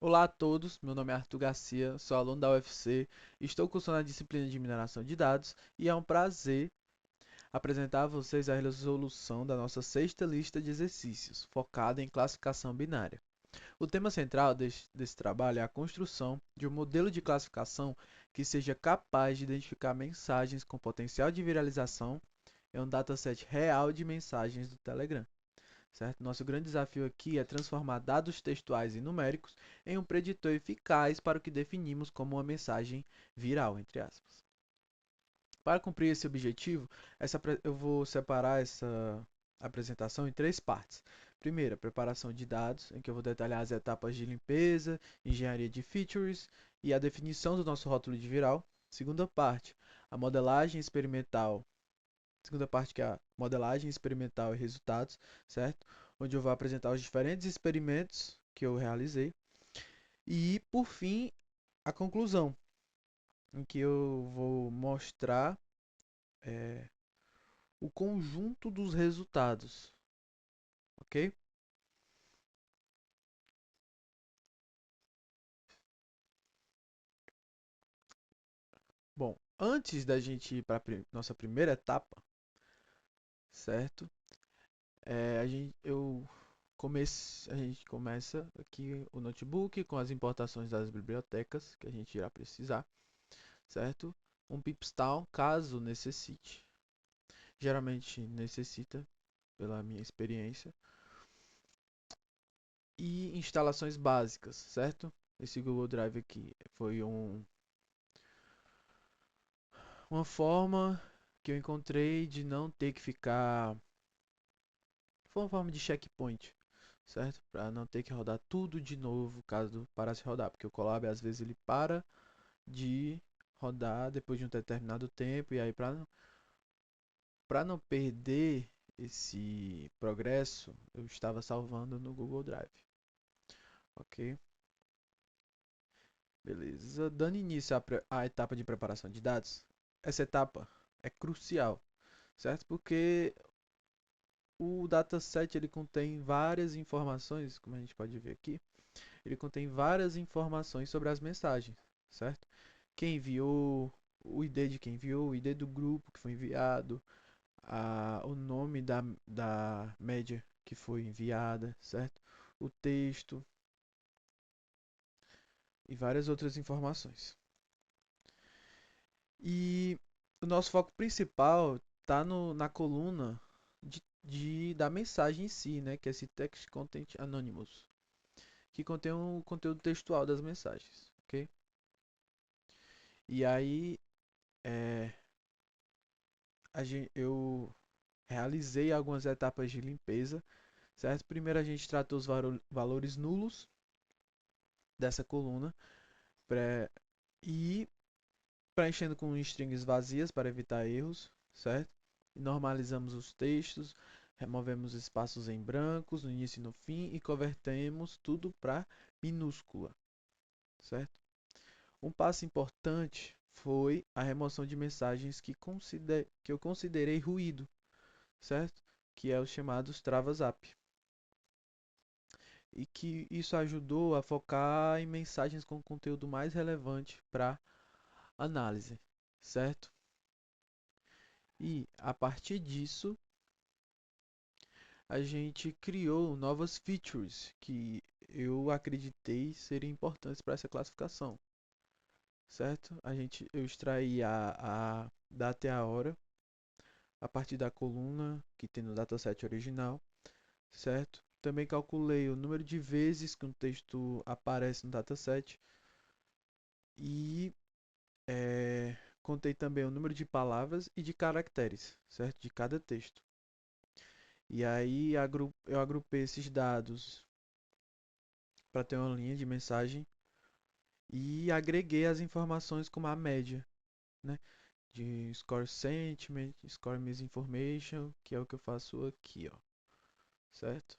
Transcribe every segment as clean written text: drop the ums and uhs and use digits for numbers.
Olá a todos, meu nome é Arthur Garcia, sou aluno da UFC, estou cursando a disciplina de mineração de dados e é um prazer apresentar a vocês a resolução da nossa sexta lista de exercícios, focada em classificação binária. O tema central desse trabalho é a construção de um modelo de classificação que seja capaz de identificar mensagens com potencial de viralização em um dataset real de mensagens do Telegram. Certo? Nosso grande desafio aqui é transformar dados textuais e numéricos em um preditor eficaz para o que definimos como uma mensagem viral, entre aspas. Para cumprir esse objetivo, eu vou separar essa apresentação em três partes. Primeira, preparação de dados, em que eu vou detalhar as etapas de limpeza, engenharia de features e a definição do nosso rótulo de viral. Segunda parte, a modelagem experimental. Segunda parte que é a modelagem experimental e resultados, certo? Onde eu vou apresentar os diferentes experimentos que eu realizei. E, por fim, a conclusão, em que eu vou mostrar é, o conjunto dos resultados, ok? Bom, antes da gente ir para a nossa primeira etapa, certo? A gente começa aqui o notebook com as importações das bibliotecas que a gente irá precisar, certo? Um pipstyle, caso necessite. Geralmente necessita, pela minha experiência. E instalações básicas, certo? Esse Google Drive aqui foi uma forma que eu encontrei de não ter que ficar. Foi uma forma de checkpoint, certo? Para não ter que rodar tudo de novo caso parasse de rodar, porque o Colab às vezes ele para de rodar depois de um determinado tempo e aí para não perder esse progresso, eu estava salvando no Google Drive. Ok? Beleza. Dando início à etapa de preparação de dados, essa etapa é crucial, certo? Porque o dataset ele contém várias informações, como a gente pode ver aqui, ele contém várias informações sobre as mensagens, certo? Quem enviou, o ID de quem enviou, o ID do grupo que foi enviado, o nome da média que foi enviada, certo? O texto e várias outras informações. E o nosso foco principal está na coluna da mensagem em si, né? Que é esse Text Content Anonymous, que contém o conteúdo textual das mensagens, ok? E aí, é, eu realizei algumas etapas de limpeza, certo? Primeiro a gente tratou os valores nulos dessa coluna pré, e preenchendo com strings vazias para evitar erros, certo? E normalizamos os textos, removemos espaços em brancos no início e no fim e convertemos tudo para minúscula, certo? Um passo importante foi a remoção de mensagens que eu considerei ruído, certo? Que é os chamados travas-up. E que isso ajudou a focar em mensagens com conteúdo mais relevante para análise, certo? E a partir disso, a gente criou novas features que eu acreditei serem importantes para essa classificação, certo? Eu extraí a data e a hora a partir da coluna que tem no dataset original, certo? Também calculei o número de vezes que um texto aparece no dataset e contei também o número de palavras e de caracteres, certo? De cada texto. E aí eu agrupei esses dados para ter uma linha de mensagem e agreguei as informações como a média, né? De score sentiment, score misinformation, que é o que eu faço aqui, ó, certo?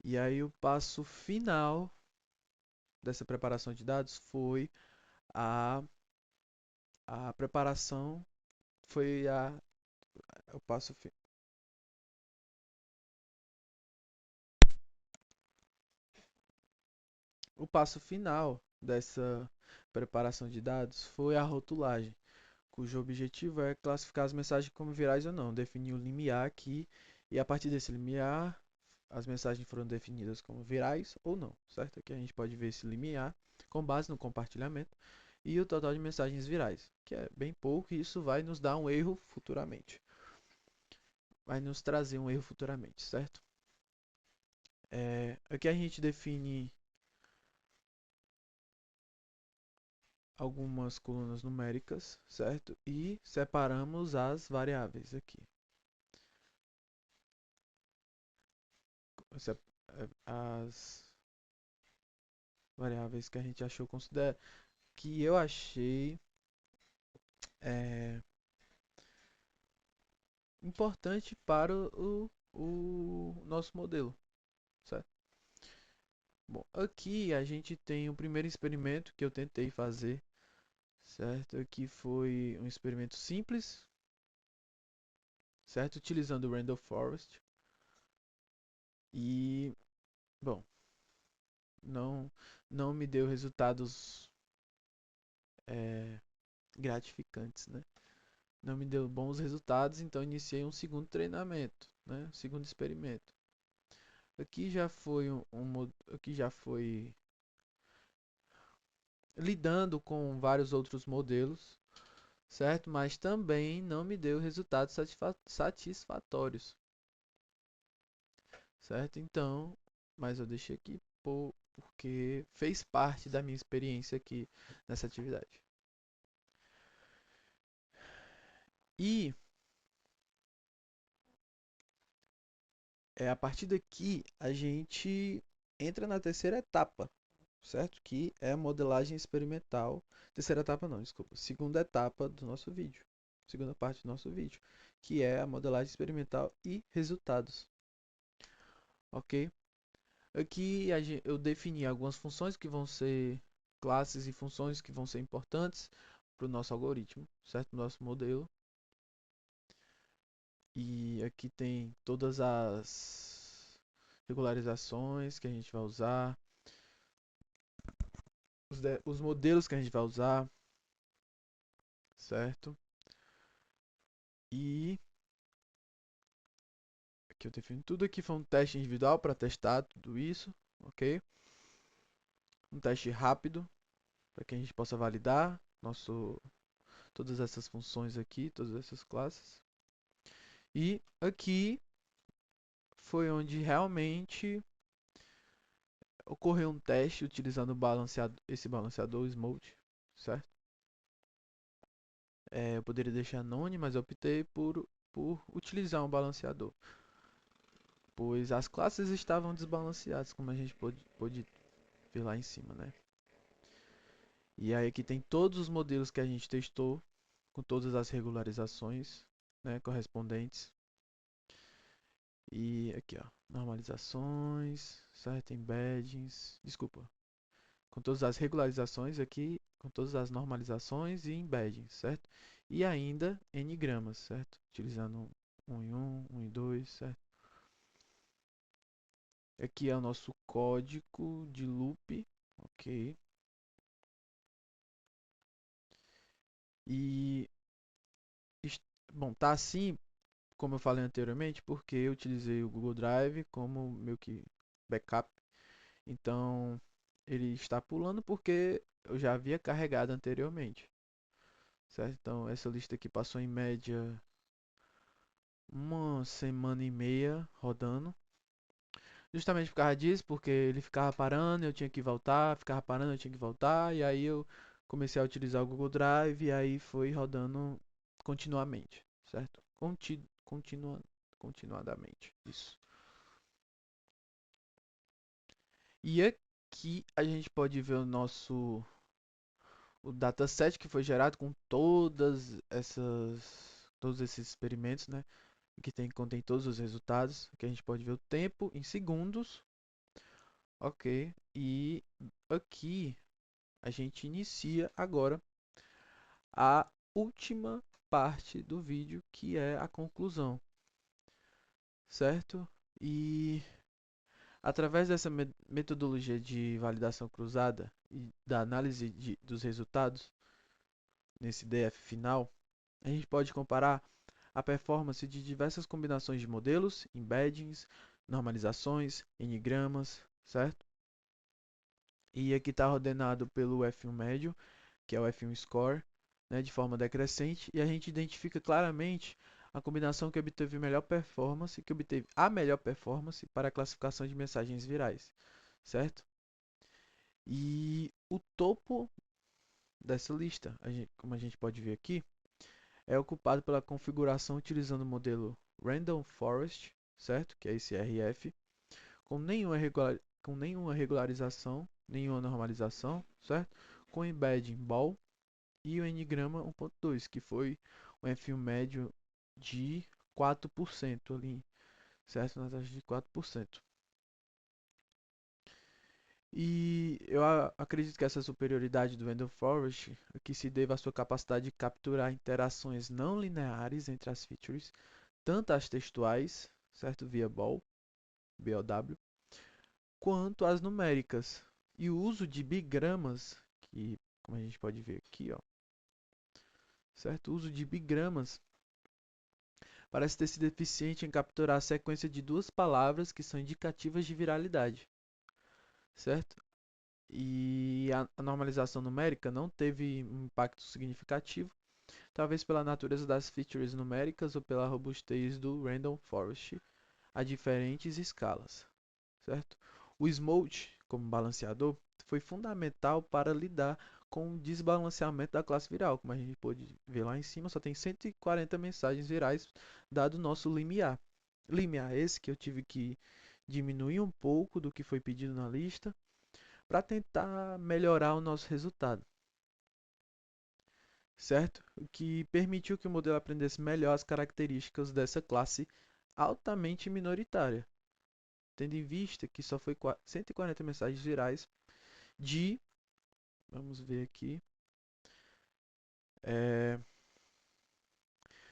E aí o passo final dessa preparação de dados foi a, a preparação, foi o passo o passo final dessa preparação de dados foi a rotulagem, cujo objetivo é classificar as mensagens como virais ou não, definir o limiar aqui, e a partir desse limiar, as mensagens foram definidas como virais ou não, certo? Aqui a gente pode ver esse limiar com base no compartilhamento e o total de mensagens virais, que é bem pouco, e isso vai nos dar um erro futuramente. Vai nos trazer um erro futuramente, certo? Aqui a gente define algumas colunas numéricas, certo? E separamos as variáveis aqui. As variáveis que a gente achou, que eu achei é, importante para o nosso modelo, certo? Bom, aqui a gente tem o primeiro experimento que eu tentei fazer, certo? Aqui foi um experimento simples, certo? Utilizando o Random Forest. E, bom, não, não me deu resultados é, gratificantes, né? Não me deu bons resultados, então iniciei um segundo treinamento, né? Um segundo experimento. Aqui já foi aqui já foi lidando com vários outros modelos, certo? Mas também não me deu resultados satisfatórios, certo? Então, mas eu deixei aqui porque fez parte da minha experiência aqui nessa atividade. E a partir daqui a gente entra na terceira etapa, certo? Que é a modelagem experimental. Terceira etapa não, desculpa. Segunda etapa do nosso vídeo. Segunda parte do nosso vídeo, que é a modelagem experimental e resultados. Ok? Aqui eu defini algumas funções que vão ser classes e funções que vão ser importantes para o nosso algoritmo, certo? Nosso modelo. E aqui tem todas as regularizações que a gente vai usar, os modelos que a gente vai usar, certo? E aqui eu defino tudo. Aqui foi um teste individual para testar tudo isso, ok? Um teste rápido para que a gente possa validar todas essas funções aqui, todas essas classes. E aqui foi onde realmente ocorreu um teste utilizando esse balanceador Smooth, certo? Eu poderia deixar anônimo, mas eu optei por utilizar um balanceador, pois as classes estavam desbalanceadas, como a gente pôde ver lá em cima, né? E aí aqui tem todos os modelos que a gente testou, com todas as regularizações, né, correspondentes. E aqui, ó, normalizações, certo? Embeddings, desculpa, com todas as regularizações aqui, com todas as normalizações e embeddings, certo? E ainda n-gramas, certo? Utilizando um em um em 2, certo? Aqui é o nosso código de loop, ok? E, bom, tá assim, como eu falei anteriormente, porque eu utilizei o Google Drive como meio que backup. Então, ele está pulando porque eu já havia carregado anteriormente, certo? Então, essa lista aqui passou em média uma semana e meia rodando. Justamente por causa disso, porque ele ficava parando, eu tinha que voltar, ficava parando, eu tinha que voltar, e aí eu comecei a utilizar o Google Drive e aí foi rodando continuamente, certo? Continuadamente, isso. E aqui a gente pode ver o dataset que foi gerado com todos esses experimentos, né? Que contém todos os resultados, que a gente pode ver o tempo em segundos, ok? E aqui a gente inicia agora a última parte do vídeo, que é a conclusão, certo? E Através dessa metodologia de validação cruzada e da análise dos resultados, nesse DF final, a gente pode comparar a performance de diversas combinações de modelos, embeddings, normalizações, n-gramas, certo? E aqui está ordenado pelo F1 médio, que é o F1 score, né, de forma decrescente, e a gente identifica claramente a combinação que obteve melhor performance, que obteve a melhor performance para a classificação de mensagens virais, certo? E o topo dessa lista, como a gente pode ver aqui, é ocupado pela configuração utilizando o modelo Random Forest, certo? Que é esse RF, com nenhuma regularização, nenhuma normalização, certo? Com embedding ball e o n-grama 1.2, que foi um F1 médio de 4% ali, certo? Na taxa de 4%. E eu acredito que essa superioridade do Random Forest aqui se deve à sua capacidade de capturar interações não lineares entre as features, tanto as textuais, certo? Via BOW, quanto as numéricas. E o uso de bigramas, que como a gente pode ver aqui, ó, certo? O uso de bigramas parece ter sido eficiente em capturar a sequência de duas palavras que são indicativas de viralidade, certo? E a normalização numérica não teve um impacto significativo, talvez pela natureza das features numéricas ou pela robustez do Random Forest a diferentes escalas, certo? O Smoot, como balanceador, foi fundamental para lidar com o desbalanceamento da classe viral. Como a gente pode ver lá em cima, só tem 140 mensagens virais dado o nosso limiar. Limiar esse que eu tive que diminuir um pouco do que foi pedido na lista para tentar melhorar o nosso resultado, certo? O que permitiu que o modelo aprendesse melhor as características dessa classe altamente minoritária, tendo em vista que só foi 140 mensagens virais de, vamos ver aqui, é,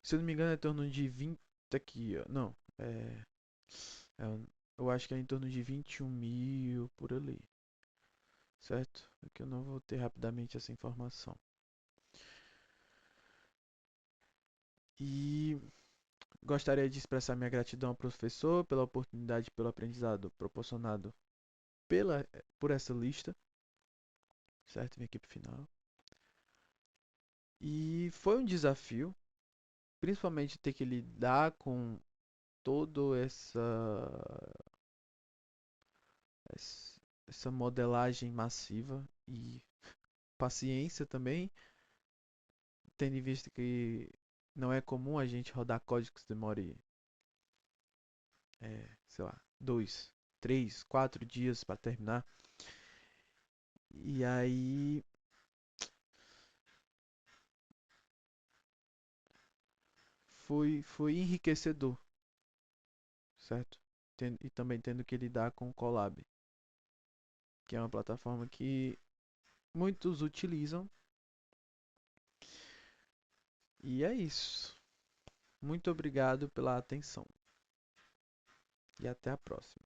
se eu não me engano é em torno de 20, aqui, ó, não, é, eu acho que é em torno de 21 mil por ali, certo? Aqui eu não vou ter rapidamente essa informação. E gostaria de expressar minha gratidão ao professor pela oportunidade e pelo aprendizado proporcionado por essa lista, certo? Vim aqui para o final. E foi um desafio, principalmente ter que lidar com toda essa modelagem massiva e paciência também, tendo em vista que não é comum a gente rodar código que demore, sei lá, 2, 3, 4 dias para terminar. E aí foi enriquecedor, certo? E também tendo que lidar com o Colab, que é uma plataforma que muitos utilizam. E é isso. Muito obrigado pela atenção. E até a próxima.